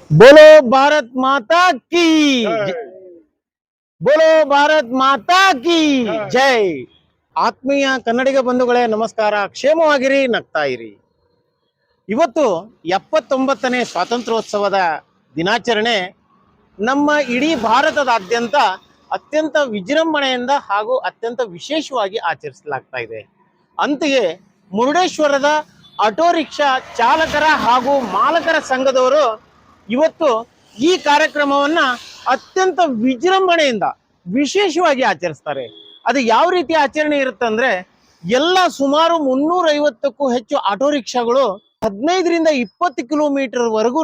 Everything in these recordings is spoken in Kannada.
बोलो भारत माता की बोलो भारत ಮಾತಾ ಕಿ ಜೈ. ಆತ್ಮೀಯ ಕನ್ನಡಿಗ ಬಂಧುಗಳೇ ನಮಸ್ಕಾರ, ಕ್ಷೇಮವಾಗಿರಿ, ನಗ್ತಾ ಇರಿ. ಇವತ್ತು 79ನೇ ಸ್ವಾತಂತ್ರ್ಯೋತ್ಸವದ ದಿನಾಚರಣೆ ನಮ್ಮ ಇಡೀ ಭಾರತದಾದ್ಯಂತ ಅತ್ಯಂತ ವಿಜೃಂಭಣೆಯಿಂದ ಹಾಗೂ ಅತ್ಯಂತ ವಿಶೇಷವಾಗಿ ಆಚರಿಸಲಾಗ್ತಾ ಇದೆ. ಅಂತೆಯೇ ಮುರುಡೇಶ್ವರದ ಆಟೋ ರಿಕ್ಷಾ ಚಾಲಕರ ಹಾಗೂ ಮಾಲಕರ ಸಂಘದವರು ಇವತ್ತು ಈ ಕಾರ್ಯಕ್ರಮವನ್ನ ಅತ್ಯಂತ ವಿಜೃಂಭಣೆಯಿಂದ ವಿಶೇಷವಾಗಿ ಆಚರಿಸ್ತಾರೆ. ಅದು ಯಾವ ರೀತಿ ಆಚರಣೆ ಇರುತ್ತೆ ಅಂದ್ರೆ, ಎಲ್ಲ ಸುಮಾರು 350ಕ್ಕೂ ಹೆಚ್ಚು ಆಟೋ ರಿಕ್ಷಾಗಳು 15ರಿಂದ 20 ಕಿಲೋಮೀಟರ್ ವರೆಗೂ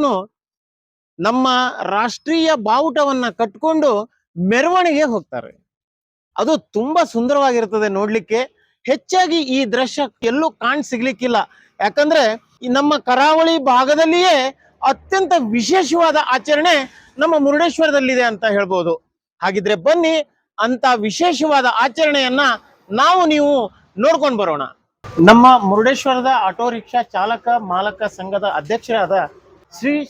ನಮ್ಮ ರಾಷ್ಟ್ರೀಯ ಬಾವುಟವನ್ನ ಕಟ್ಕೊಂಡು ಮೆರವಣಿಗೆ ಹೋಗ್ತಾರೆ. ಅದು ತುಂಬಾ ಸುಂದರವಾಗಿರ್ತದೆ ನೋಡ್ಲಿಕ್ಕೆ. ಹೆಚ್ಚಾಗಿ ಈ ದೃಶ್ಯ ಎಲ್ಲೂ ಸಿಗ್ಲಿಕ್ಕಿಲ್ಲ. ಯಾಕಂದ್ರೆ ನಮ್ಮ ಕರಾವಳಿ ಭಾಗದಲ್ಲಿಯೇ ಅತ್ಯಂತ ವಿಶೇಷವಾದ ಆಚರಣೆ ನಮ್ಮ ಮುರುಡೇಶ್ವರದಲ್ಲಿದೆ ಅಂತ ಹೇಳ್ಬೋದು. ಹಾಗಿದ್ರೆ ಬನ್ನಿ, ಅಂತ ವಿಶೇಷವಾದ ಆಚರಣೆಯನ್ನ ನೀವು ನೋಡ್ಕೊಂಡು ಬರೋಣ. ನಮ್ಮ ಮುರುಡೇಶ್ವರದ ಆಟೋ ರಿಕ್ಷಾ ಚಾಲಕ ಮಾಲಕ ಸಂಘದ ಅಧ್ಯಕ್ಷರಾದ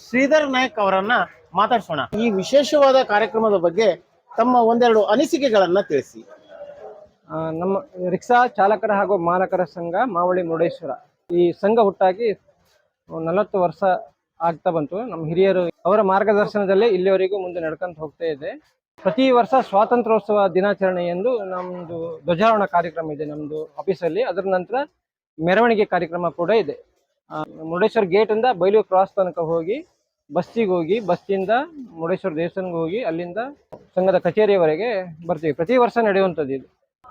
ಶ್ರೀಧರ್ ನಾಯಕ್ ಅವರನ್ನ ಮಾತಾಡ್ಸೋಣ. ಈ ವಿಶೇಷವಾದ ಕಾರ್ಯಕ್ರಮದ ಬಗ್ಗೆ ತಮ್ಮ ಒಂದೆರಡು ಅನಿಸಿಕೆಗಳನ್ನ ತಿಳಿಸಿ. ನಮ್ಮ ರಿಕ್ಷಾ ಚಾಲಕರ ಹಾಗೂ ಮಾಲಕರ ಸಂಘ ಮಾವಳಿ ಮುರುಡೇಶ್ವರ ಈ ಸಂಘ ಹುಟ್ಟಾಗಿ 40 ವರ್ಷ ಆಗ್ತಾ ಬಂತು. ನಮ್ಮ ಹಿರಿಯರು ಅವರ ಮಾರ್ಗದರ್ಶನದಲ್ಲಿ ಇಲ್ಲಿವರೆಗೂ ಮುಂದೆ ನಡ್ಕೊಂತ ಹೋಗ್ತಾ ಇದೆ. ಪ್ರತಿ ವರ್ಷ ಸ್ವಾತಂತ್ರ್ಯೋತ್ಸವ ದಿನಾಚರಣೆ ಎಂದು ನಮ್ದು ಧ್ವಜಾರೋಹಣ ಕಾರ್ಯಕ್ರಮ ಇದೆ ನಮ್ದು ಆಫೀಸಲ್ಲಿ. ಅದರ ನಂತರ ಮೆರವಣಿಗೆ ಕಾರ್ಯಕ್ರಮ ಕೂಡ ಇದೆ. ಮುರುಡೇಶ್ವರ ಗೇಟ್ ಇಂದ ಬೈಲೂರು ಕ್ರಾಸ್ ತನಕ ಹೋಗಿ ಬಸ್ಸಿಗೆ ಹೋಗಿ, ಬಸ್ಸಿಂದ ಮುರುಡೇಶ್ವರ ದೇವಸ್ಥಾನಕ್ಕೆ ಹೋಗಿ ಅಲ್ಲಿಂದ ಸಂಘದ ಕಚೇರಿಯವರೆಗೆ ಬರ್ತೀವಿ. ಪ್ರತಿ ವರ್ಷ ನಡೆಯುವಂಥದ್ದು ಇದು.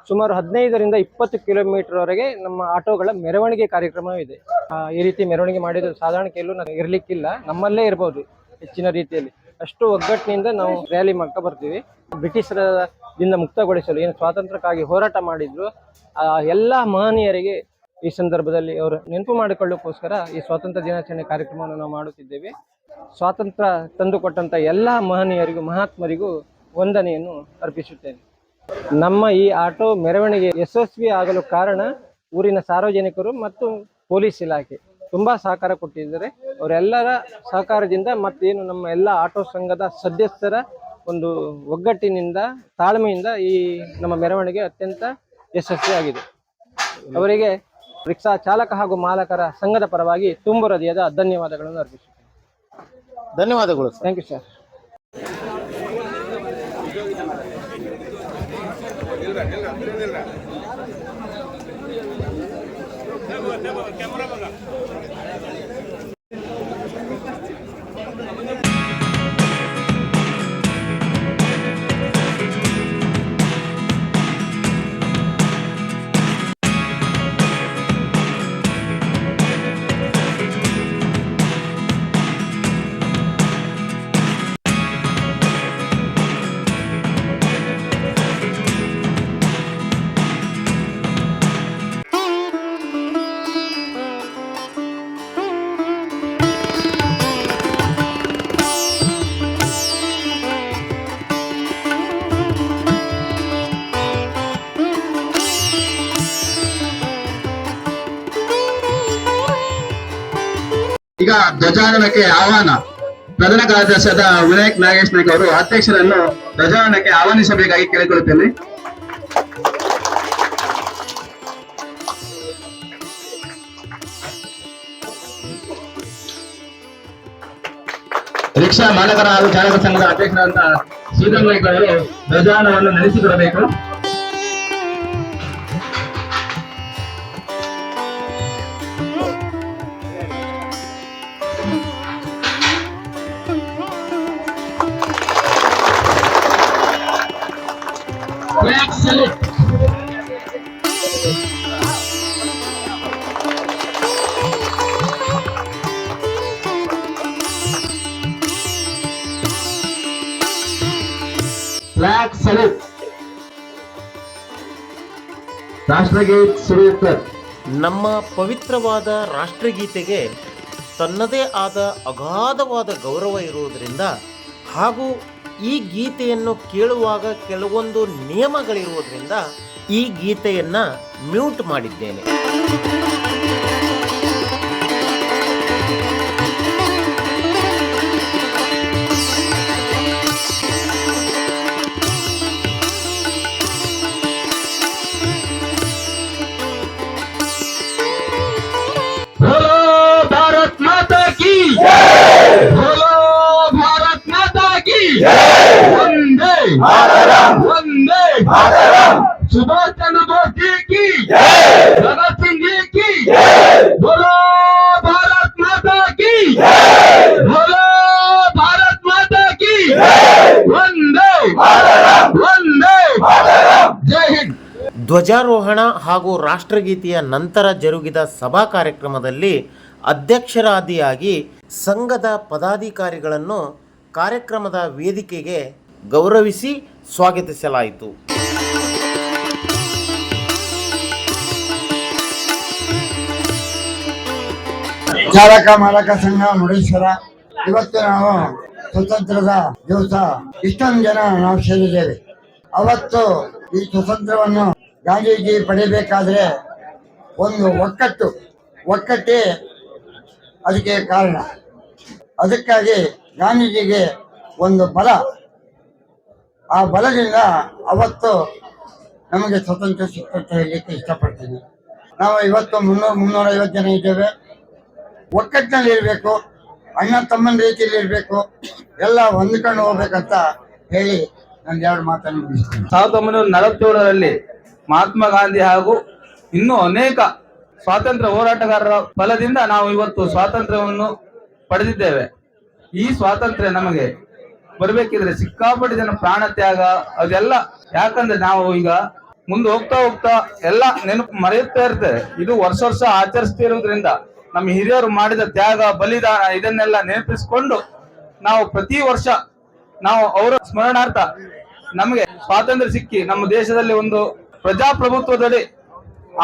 ಸುಮಾರು 15ರಿಂದ 20 ಕಿಲೋಮೀಟರ್ ವರೆಗೆ ನಮ್ಮ ಆಟೋಗಳ ಮೆರವಣಿಗೆ ಕಾರ್ಯಕ್ರಮವಿದೆ. ಈ ರೀತಿ ಮೆರವಣಿಗೆ ಮಾಡಿದ್ರೆ ಸಾಧಾರಣ ಕೆಲವು ಇರ್ಲಿಕ್ಕಿಲ್ಲ, ನಮ್ಮಲ್ಲೇ ಇರ್ಬೋದು ಹೆಚ್ಚಿನ ರೀತಿಯಲ್ಲಿ. ಅಷ್ಟು ಒಗ್ಗಟ್ಟಿನಿಂದ ನಾವು ರ್ಯಾಲಿ ಮಾಡ್ತಾ ಬರ್ತೀವಿ. ಬ್ರಿಟಿಷರಿಂದ ಮುಕ್ತಗೊಳಿಸಲು ಏನು ಸ್ವಾತಂತ್ರ್ಯಕ್ಕಾಗಿ ಹೋರಾಟ ಮಾಡಿದ್ರು ಆ ಎಲ್ಲ ಮಹನೀಯರಿಗೆ ಈ ಸಂದರ್ಭದಲ್ಲಿ ಅವರು ನೆನಪು ಮಾಡಿಕೊಳ್ಳೋಕ್ಕೋಸ್ಕರ ಈ ಸ್ವಾತಂತ್ರ್ಯ ದಿನಾಚರಣೆ ಕಾರ್ಯಕ್ರಮವನ್ನು ನಾವು ಮಾಡುತ್ತಿದ್ದೇವೆ. ಸ್ವಾತಂತ್ರ್ಯ ತಂದುಕೊಟ್ಟಂತ ಎಲ್ಲ ಮಹನೀಯರಿಗೂ ಮಹಾತ್ಮರಿಗೂ ವಂದನೆಯನ್ನು ಅರ್ಪಿಸುತ್ತೇನೆ. ನಮ್ಮ ಈ ಆಟೋ ಮೆರವಣಿಗೆ ಯಶಸ್ವಿ ಆಗಲು ಕಾರಣ ಊರಿನ ಸಾರ್ವಜನಿಕರು ಮತ್ತು ಪೊಲೀಸ್ ಇಲಾಖೆ ತುಂಬಾ ಸಹಕಾರ ಕೊಟ್ಟಿದ್ದಾರೆ. ಅವರೆಲ್ಲರ ಸಹಕಾರದಿಂದ ಮತ್ತೇನು ನಮ್ಮ ಎಲ್ಲ ಆಟೋ ಸಂಘದ ಸದಸ್ಯರ ಒಂದು ಒಗ್ಗಟ್ಟಿನಿಂದ ತಾಳ್ಮೆಯಿಂದ ಈ ನಮ್ಮ ಮೆರವಣಿಗೆ ಅತ್ಯಂತ ಯಶಸ್ವಿಯಾಗಿದೆ. ಅವರಿಗೆ ರಿಕ್ಷಾ ಚಾಲಕ ಹಾಗೂ ಮಾಲಕರ ಸಂಘದ ಪರವಾಗಿ ತುಂಬು ಹೃದಯದ ಧನ್ಯವಾದಗಳನ್ನು ಅರ್ಪಿಸುತ್ತೇನೆ. ಧನ್ಯವಾದಗಳು. Thank you sir. ಈಗ ಧ್ವಜಾರೋಹಣಕ್ಕೆ ಆಹ್ವಾನ. ಪ್ರಧಾನ ಕಾರ್ಯದರ್ಶಿಯಾದ ವಿನಾಯಕ್ ನಾಗೇಶ್ ನಾಯ್ಕ ಅವರು ಅಧ್ಯಕ್ಷರನ್ನು ಧ್ವಜಾರೋಹಣಕ್ಕೆ ಆಹ್ವಾನಿಸಬೇಕಾಗಿ ಕೇಳಿಕೊಳ್ಳುತ್ತೇನೆ. ರಿಕ್ಷಾ ಮಾಲಕರ ಹಾಗೂ ಚಾಲಕ ಸಂಘದ ಅಧ್ಯಕ್ಷರಾದಂತಹ ಶ್ರೀಧರ್ ನಾಯ್ಕ ಅವರು ಧ್ವಜಾರೋಹಣವನ್ನು ನಡೆಸಿಕೊಡಬೇಕು. Flag salute. ರಾಷ್ಟ್ರಗೀತೆ ಸುರಿಯುತ್ತದೆ. ನಮ್ಮ ಪವಿತ್ರವಾದ ರಾಷ್ಟ್ರಗೀತೆಗೆ ತನ್ನದೇ ಆದ ಅಗಾಧವಾದ ಗೌರವ ಇರುವುದರಿಂದ ಹಾಗೂ ಈ ಗೀತೆಯನ್ನು ಕೇಳುವಾಗ ಕೆಲವೊಂದು ನಿಯಮಗಳಿರುವುದರಿಂದ ಈ ಗೀತೆಯನ್ನ ಮ್ಯೂಟ್ ಮಾಡಿದ್ದೇನೆ. ಒಂದೇ ಒಂದೇ ಸುಭಾಷ್ ಚಂದ್ರ ಬೋಸ್ जी की भगत सिंह जी की बोलो भारत माता की बोलो भारत माता की वंदे वंदे जय हिंद. ಧ್ವಜಾರೋಹಣ ಹಾಗೂ ರಾಷ್ಟ್ರಗೀತೆಯ ನಂತರ ಜರುಗಿದ ಸಭಾ ಕಾರ್ಯಕ್ರಮದಲ್ಲಿ ಅಧ್ಯಕ್ಷರಾದಿಯಾಗಿ ಸಂಘದ ಪದಾಧಿಕಾರಿಗಳನ್ನು ಕಾರ್ಯಕ್ರಮದ ವೇದಿಕೆಗೆ ಗೌರವಿಸಿ ಸ್ವಾಗತಿಸಲಾಯಿತು. ಚಾಲಕ ಮಾಲಕ ಸಂಘ ಮುರುಡೇಶ್ವರ. ಇವತ್ತು ನಾವು ಸ್ವತಂತ್ರದ ದಿವಸ ಇಷ್ಟೊಂದು ಜನ ನಾವು ಸೇರಿದ್ದೇವೆ. ಅವತ್ತು ಈ ಸ್ವತಂತ್ರವನ್ನು ಗಾಂಧೀಜಿ ಪಡೆಯಬೇಕಾದ್ರೆ ಒಂದು ಒಕ್ಕಟ್ಟೇ ಅದಕ್ಕೆ ಕಾರಣ. ಅದಕ್ಕಾಗಿ ಗಾಂಧೀಜಿಗೆ ಒಂದು ಬಲ, ಆ ಬಲದಿಂದ ಅವತ್ತು ನಮಗೆ ಸ್ವತಂತ್ರ ಸಿಕ್ಕಂತ ಹೇಳಲಿಕ್ಕೆ ಇಷ್ಟಪಡ್ತೀನಿ. ನಾವು ಇವತ್ತು 350 ಜನ ಇದ್ದೇವೆ. ಒಕ್ಕಟ್ಟಿನಲ್ಲಿ ಇರಬೇಕು, ಅಣ್ಣ ತಮ್ಮನ ರೀತಿಯಲ್ಲಿ ಇರಬೇಕು, ಎಲ್ಲ ಹೊಂದ್ಕೊಂಡು ಹೋಗ್ಬೇಕಂತ ಹೇಳಿ ನಾನು 2 ಮಾತನ್ನು ಮುಗಿಸ್ತೀನಿ. 1947ರಲ್ಲಿ ಮಹಾತ್ಮ ಗಾಂಧಿ ಹಾಗೂ ಇನ್ನೂ ಅನೇಕ ಸ್ವಾತಂತ್ರ್ಯ ಹೋರಾಟಗಾರರ ಫಲದಿಂದ ನಾವು ಇವತ್ತು ಸ್ವಾತಂತ್ರ್ಯವನ್ನು ಪಡೆದಿದ್ದೇವೆ. ಈ ಸ್ವಾತಂತ್ರ್ಯ ನಮಗೆ ಬರಬೇಕಿದ್ರೆ ಸಿಕ್ಕಾಪಟ್ಟೆ ಜನ ಪ್ರಾಣ ತ್ಯಾಗ ಅದೆಲ್ಲ, ಯಾಕಂದ್ರೆ ನಾವು ಈಗ ಮುಂದೆ ಹೋಗ್ತಾ ಹೋಗ್ತಾ ಎಲ್ಲ ನೆನಪು ಮರೆಯುತ್ತಾ ಇರ್ತೇವೆ. ಇದು ವರ್ಷ ಆಚರಿಸ್ತಿರುವುದರಿಂದ ನಮ್ಮ ಹಿರಿಯರು ಮಾಡಿದ ತ್ಯಾಗ ಬಲಿದಾನ ಇದನ್ನೆಲ್ಲ ನೆನಪಿಸಿಕೊಂಡು ನಾವು ಪ್ರತಿ ವರ್ಷ ನಾವು ಅವರ ಸ್ಮರಣಾರ್ಥ ನಮಗೆ ಸ್ವಾತಂತ್ರ್ಯ ಸಿಕ್ಕಿ ನಮ್ಮ ದೇಶದಲ್ಲಿ ಒಂದು ಪ್ರಜಾಪ್ರಭುತ್ವದಡಿ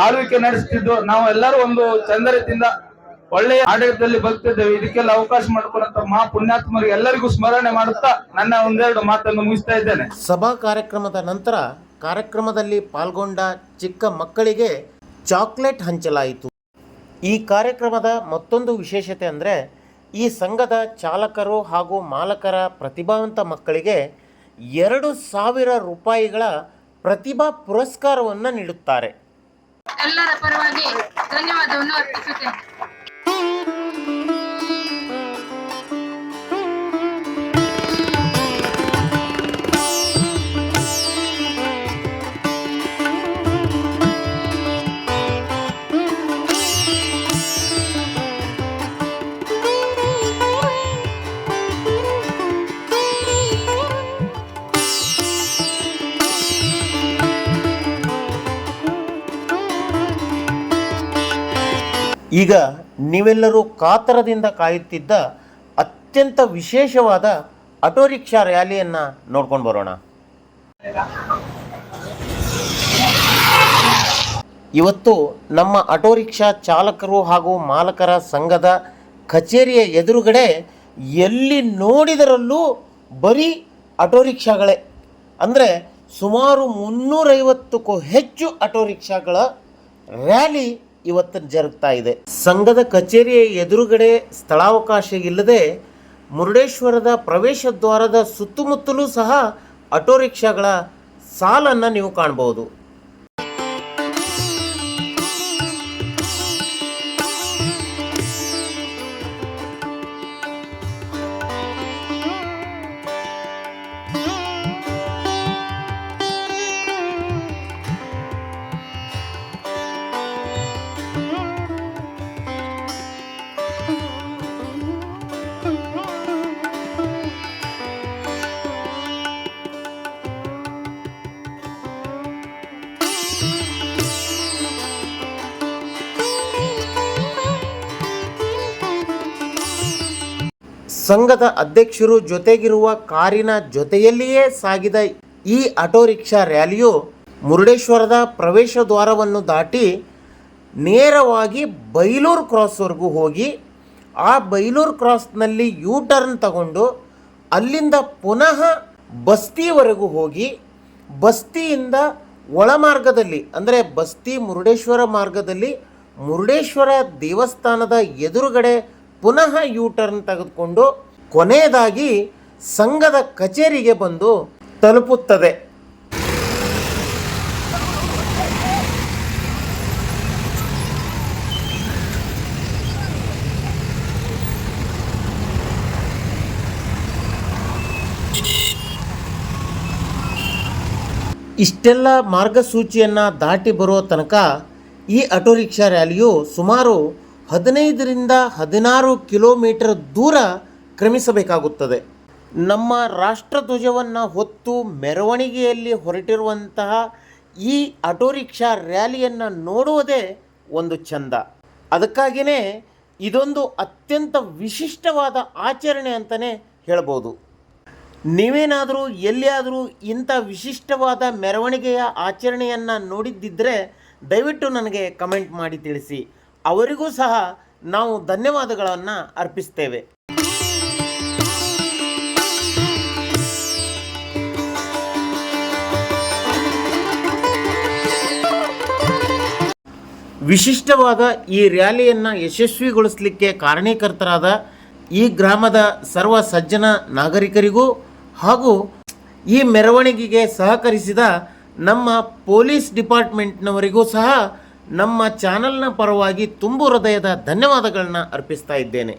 ಆಳ್ವಿಕೆ ನಡೆಸುತ್ತಿದ್ದು ನಾವು ಎಲ್ಲರೂ ಒಂದು ಚಂದ ರೀತಿಯಿಂದ ಒಳ್ಳೆಯ ಆಡಳಿತದಲ್ಲಿ ಬದುಕ್ತಿದ್ದೇವೆ. ಇದಕ್ಕೆಲ್ಲ ಅವಕಾಶ ಮಾಡಿಕೊಂಡಂತ ಮಹಾ ಪುಣ್ಯಾತ್ಮರಿಗೆ ಎಲ್ಲರಿಗೂ ಸ್ಮರಣೆ ಮಾಡುತ್ತಾ ನನ್ನ 1-2 ಮಾತನ್ನು ಮುಗಿಸ್ತಾ ಇದ್ದೇನೆ. ಸಭಾ ಕಾರ್ಯಕ್ರಮದ ನಂತರ ಕಾರ್ಯಕ್ರಮದಲ್ಲಿ ಪಾಲ್ಗೊಂಡ ಚಿಕ್ಕ ಮಕ್ಕಳಿಗೆ ಚಾಕ್ಲೇಟ್ ಹಂಚಲಾಯಿತು. ಈ ಕಾರ್ಯಕ್ರಮದ ಮತ್ತೊಂದು ವಿಶೇಷತೆ ಅಂದರೆ ಈ ಸಂಘದ ಚಾಲಕರು ಹಾಗೂ ಮಾಲಕರ ಪ್ರತಿಭಾವಂತ ಮಕ್ಕಳಿಗೆ 2,000 ರೂಪಾಯಿಗಳ ಪ್ರತಿಭಾ ಪುರಸ್ಕಾರವನ್ನು ನೀಡುತ್ತಾರೆ. ಎಲ್ಲರ ಪರವಾಗಿ ಧನ್ಯವಾದವನ್ನು ಅರ್ಪಿಸುತ್ತೇನೆ. ಈಗ ನೀವೆಲ್ಲರೂ ಕಾತರದಿಂದ ಕಾಯುತ್ತಿದ್ದ ಅತ್ಯಂತ ವಿಶೇಷವಾದ ಆಟೋ ರಿಕ್ಷಾ ರ್ಯಾಲಿಯನ್ನು ನೋಡ್ಕೊಂಡು ಬರೋಣ. ಇವತ್ತು ನಮ್ಮ ಆಟೋ ರಿಕ್ಷಾ ಚಾಲಕರು ಹಾಗೂ ಮಾಲಕರ ಸಂಘದ ಕಚೇರಿಯ ಎದುರುಗಡೆ ಎಲ್ಲಿ ನೋಡಿದರಲ್ಲೂ ಬರೀ ಆಟೋ ರಿಕ್ಷಾಗಳೇ, ಅಂದರೆ ಸುಮಾರು 350ಕ್ಕೂ ಹೆಚ್ಚು ಆಟೋ ರಿಕ್ಷಾಗಳ ರ್ಯಾಲಿ ಇವತ್ತು ಜರುಗ್ತಾ ಇದೆ. ಸಂಘದ ಕಚೇರಿಯ ಎದುರುಗಡೆ ಸ್ಥಳಾವಕಾಶ ಇಲ್ಲದೆ ಮುರುಡೇಶ್ವರದ ಪ್ರವೇಶ ದ್ವಾರದ ಸುತ್ತಮುತ್ತಲೂ ಸಹ ಆಟೋ ರಿಕ್ಷಾಗಳ ಸಾಲನ್ನು ನೀವು ಕಾಣಬಹುದು. ಸಂಘದ ಅಧ್ಯಕ್ಷರು ಜೊತೆಗಿರುವ ಕಾರಿನ ಜೊತೆಯಲ್ಲಿಯೇ ಸಾಗಿದ ಈ ಆಟೋ ರಿಕ್ಷಾ ರ್ಯಾಲಿಯು ಮುರುಡೇಶ್ವರದ ಪ್ರವೇಶ ದ್ವಾರವನ್ನು ದಾಟಿ ನೇರವಾಗಿ ಬೈಲೂರು ಕ್ರಾಸ್ವರೆಗೂ ಹೋಗಿ ಆ ಬೈಲೂರು ಕ್ರಾಸ್ನಲ್ಲಿ ಯೂ ಟರ್ನ್ ತಗೊಂಡು ಅಲ್ಲಿಂದ ಪುನಃ ಬಸ್ತಿವರೆಗೂ ಹೋಗಿ ಬಸ್ತಿಯಿಂದ ಒಳಮಾರ್ಗದಲ್ಲಿ ಅಂದರೆ ಬಸ್ತಿ ಮುರುಡೇಶ್ವರ ಮಾರ್ಗದಲ್ಲಿ ಮುರುಡೇಶ್ವರ ದೇವಸ್ಥಾನದ ಎದುರುಗಡೆ ಪುನಃ ಯೂ ಟರ್ನ್ ತೆಗೆದುಕೊಂಡು ಕೊನೆಯದಾಗಿ ಸಂಘದ ಕಚೇರಿಗೆ ಬಂದು ತಲುಪುತ್ತದೆ. ಇಷ್ಟೆಲ್ಲ ಮಾರ್ಗಸೂಚಿಯನ್ನು ದಾಟಿ ಬರೋ ತನಕ ಈ ಆಟೋ ರಿಕ್ಷಾ ರ್ಯಾಲಿಯು ಸುಮಾರು 15ರಿಂದ 16 ಕಿಲೋಮೀಟರ್ ದೂರ ಕ್ರಮಿಸಬೇಕಾಗುತ್ತದೆ. ನಮ್ಮ ರಾಷ್ಟ್ರಧ್ವಜವನ್ನು ಹೊತ್ತು ಮೆರವಣಿಗೆಯಲ್ಲಿ ಹೊರಟಿರುವಂತಹ ಈ ಆಟೋ ರಿಕ್ಷಾ ರ್ಯಾಲಿಯನ್ನು ನೋಡುವುದೇ ಒಂದು ಚಂದ. ಅದಕ್ಕಾಗಿಯೇ ಇದೊಂದು ಅತ್ಯಂತ ವಿಶಿಷ್ಟವಾದ ಆಚರಣೆ ಅಂತಲೇ ಹೇಳ್ಬೋದು. ನೀವೇನಾದರೂ ಎಲ್ಲಿಯಾದರೂ ಇಂಥ ವಿಶಿಷ್ಟವಾದ ಮೆರವಣಿಗೆಯ ಆಚರಣೆಯನ್ನು ನೋಡಿದ್ದಿದ್ದರೆ ದಯವಿಟ್ಟು ನನಗೆ ಕಮೆಂಟ್ ಮಾಡಿ ತಿಳಿಸಿ. ಅವರಿಗೂ ಸಹ ನಾವು ಧನ್ಯವಾದಗಳನ್ನು ಅರ್ಪಿಸ್ತೇವೆ. ವಿಶಿಷ್ಟವಾದ ಈ ರ್ಯಾಲಿಯನ್ನು ಯಶಸ್ವಿಗೊಳಿಸಲಿಕ್ಕೆ ಕಾರಣೀಕರ್ತರಾದ ಈ ಗ್ರಾಮದ ಸರ್ವ ಸಜ್ಜನ ನಾಗರಿಕರಿಗೂ ಹಾಗೂ ಈ ಮೆರವಣಿಗೆಗೆ ಸಹಕರಿಸಿದ ನಮ್ಮ ಪೊಲೀಸ್ ಡಿಪಾರ್ಟ್ಮೆಂಟ್ನವರಿಗೂ ಸಹ ನಮ್ಮ ಚಾನಲ್ನ ಪರವಾಗಿ ತುಂಬು ಹೃದಯದ ಧನ್ಯವಾದಗಳನ್ನ ಅರ್ಪಿಸ್ತಾ ಇದ್ದೇನೆ.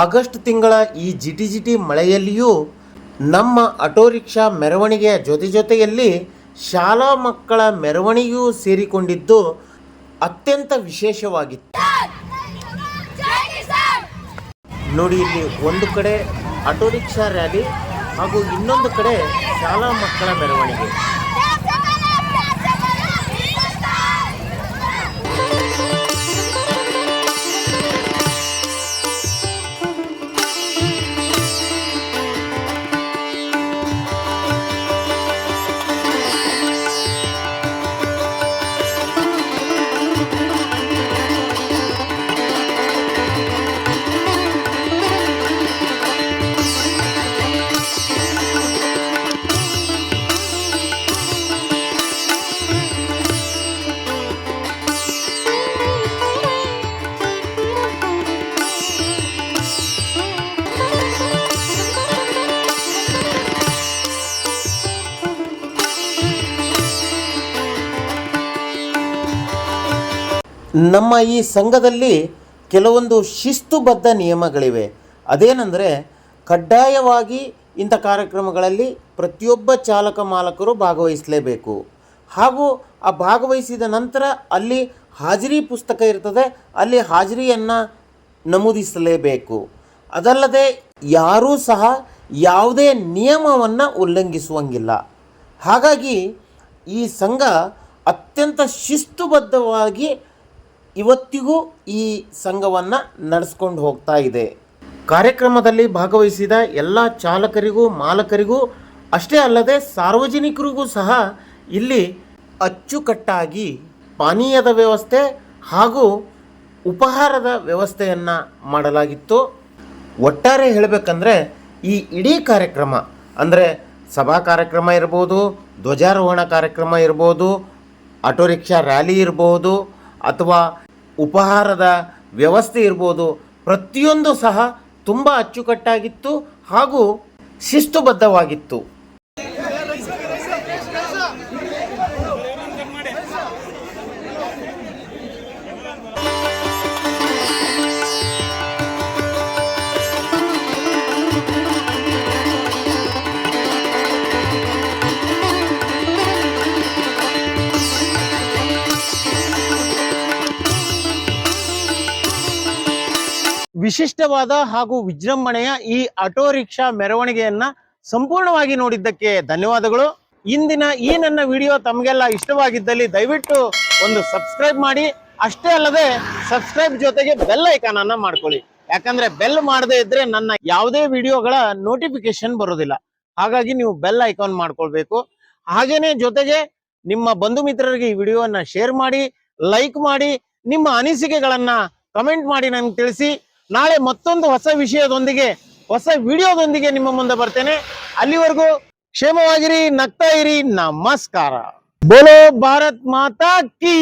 ಆಗಸ್ಟ್ ತಿಂಗಳ ಈ ಜಿಟಿ ಮಳೆಯಲ್ಲಿಯೂ ನಮ್ಮ ಆಟೋ ರಿಕ್ಷಾ ಮೆರವಣಿಗೆಯ ಜೊತೆಯಲ್ಲಿ ಶಾಲಾ ಮಕ್ಕಳ ಮೆರವಣಿಗೆಯೂ ಸೇರಿಕೊಂಡಿದ್ದು ಅತ್ಯಂತ ವಿಶೇಷವಾಗಿತ್ತು. ನೋಡಿ, ಇಲ್ಲಿ ಒಂದು ಕಡೆ ಆಟೋ ರಿಕ್ಷಾ ರ್ಯಾಲಿ ಹಾಗೂ ಇನ್ನೊಂದು ಕಡೆ ಶಾಲಾ ಮಕ್ಕಳ ಮೆರವಣಿಗೆ. ನಮ್ಮ ಈ ಸಂಘದಲ್ಲಿ ಕೆಲವೊಂದು ಶಿಸ್ತುಬದ್ಧ ನಿಯಮಗಳಿವೆ. ಅದೇನೆಂದರೆ, ಕಡ್ಡಾಯವಾಗಿ ಇಂಥ ಕಾರ್ಯಕ್ರಮಗಳಲ್ಲಿ ಪ್ರತಿಯೊಬ್ಬ ಚಾಲಕ ಮಾಲಕರು ಭಾಗವಹಿಸಲೇಬೇಕು. ಹಾಗೂ ಆ ಭಾಗವಹಿಸಿದ ನಂತರ ಅಲ್ಲಿ ಹಾಜರಿ ಪುಸ್ತಕ ಇರ್ತದೆ, ಅಲ್ಲಿ ಹಾಜರಿಯನ್ನು ನಮೂದಿಸಲೇಬೇಕು. ಅದಲ್ಲದೆ ಯಾರೂ ಸಹ ಯಾವುದೇ ನಿಯಮವನ್ನು ಉಲ್ಲಂಘಿಸುವಂಗಿಲ್ಲ. ಹಾಗಾಗಿ ಈ ಸಂಘ ಅತ್ಯಂತ ಶಿಸ್ತುಬದ್ಧವಾಗಿ ಇವತ್ತಿಗೂ ಈ ಸಂಘವನ್ನು ನಡೆಸ್ಕೊಂಡು ಹೋಗ್ತಾ ಇದೆ. ಕಾರ್ಯಕ್ರಮದಲ್ಲಿ ಭಾಗವಹಿಸಿದ ಎಲ್ಲ ಚಾಲಕರಿಗೂ ಮಾಲಕರಿಗೂ ಅಷ್ಟೇ ಅಲ್ಲದೆ ಸಾರ್ವಜನಿಕರಿಗೂ ಸಹ ಇಲ್ಲಿ ಅಚ್ಚುಕಟ್ಟಾಗಿ ಪಾನೀಯದ ವ್ಯವಸ್ಥೆ ಹಾಗೂ ಉಪಹಾರದ ವ್ಯವಸ್ಥೆಯನ್ನು ಮಾಡಲಾಗಿತ್ತು. ಒಟ್ಟಾರೆ ಹೇಳಬೇಕಂದ್ರೆ ಈ ಇಡೀ ಕಾರ್ಯಕ್ರಮ ಅಂದರೆ ಸಭಾ ಕಾರ್ಯಕ್ರಮ ಇರ್ಬೋದು, ಧ್ವಜಾರೋಹಣ ಕಾರ್ಯಕ್ರಮ ಇರ್ಬೋದು, ಆಟೋ ರಿಕ್ಷಾ ರ್ಯಾಲಿ ಇರ್ಬೋದು, ಅಥವಾ ಉಪಹಾರದ ವ್ಯವಸ್ಥೆ ಇರ್ಬೋದು, ಪ್ರತಿಯೊಂದು ಸಹ ತುಂಬ ಅಚ್ಚುಕಟ್ಟಾಗಿತ್ತು ಹಾಗೂ ಶಿಸ್ತುಬದ್ಧವಾಗಿತ್ತು. ವಿಶಿಷ್ಟವಾದ ಹಾಗೂ ವಿಜೃಂಭಣೆಯ ಈ ಆಟೋ ರಿಕ್ಷಾ ಮೆರವಣಿಗೆಯನ್ನ ಸಂಪೂರ್ಣವಾಗಿ ನೋಡಿದ್ದಕ್ಕೆ ಧನ್ಯವಾದಗಳು. ಇಂದಿನ ಈ ನನ್ನ ವಿಡಿಯೋ ತಮಗೆಲ್ಲ ಇಷ್ಟವಾಗಿದ್ದಲ್ಲಿ ದಯವಿಟ್ಟು ಒಂದು ಸಬ್ಸ್ಕ್ರೈಬ್ ಮಾಡಿ. ಅಷ್ಟೇ ಅಲ್ಲದೆ ಸಬ್ಸ್ಕ್ರೈಬ್ ಜೊತೆಗೆ ಬೆಲ್ ಐಕಾನ್ ಅನ್ನ ಮಾಡ್ಕೊಳ್ಳಿ. ಯಾಕಂದ್ರೆ ಬೆಲ್ ಮಾಡದೇ ಇದ್ರೆ ನನ್ನ ಯಾವುದೇ ವಿಡಿಯೋಗಳ ನೋಟಿಫಿಕೇಶನ್ ಬರೋದಿಲ್ಲ. ಹಾಗಾಗಿ ನೀವು ಬೆಲ್ ಐಕಾನ್ ಮಾಡ್ಕೊಳ್ಬೇಕು. ಹಾಗೇನೆ ಜೊತೆಗೆ ನಿಮ್ಮ ಬಂಧು ಮಿತ್ರರಿಗೆ ಈ ವಿಡಿಯೋವನ್ನ ಶೇರ್ ಮಾಡಿ, ಲೈಕ್ ಮಾಡಿ, ನಿಮ್ಮ ಅನಿಸಿಕೆಗಳನ್ನ ಕಮೆಂಟ್ ಮಾಡಿ ನನಗೆ ತಿಳಿಸಿ. ನಾಳೆ ಮತ್ತೊಂದು ಹೊಸ ವಿಷಯದೊಂದಿಗೆ, ಹೊಸ ವಿಡಿಯೋದೊಂದಿಗೆ ನಿಮ್ಮ ಮುಂದೆ ಬರ್ತೇನೆ. ಅಲ್ಲಿವರೆಗೂ ಕ್ಷೇಮವಾಗಿರಿ, ನಗ್ತಾ ಇರಿ. ನಮಸ್ಕಾರ. ಬೋಲೋ ಭಾರತ್ ಮಾತಾ ಕೀ.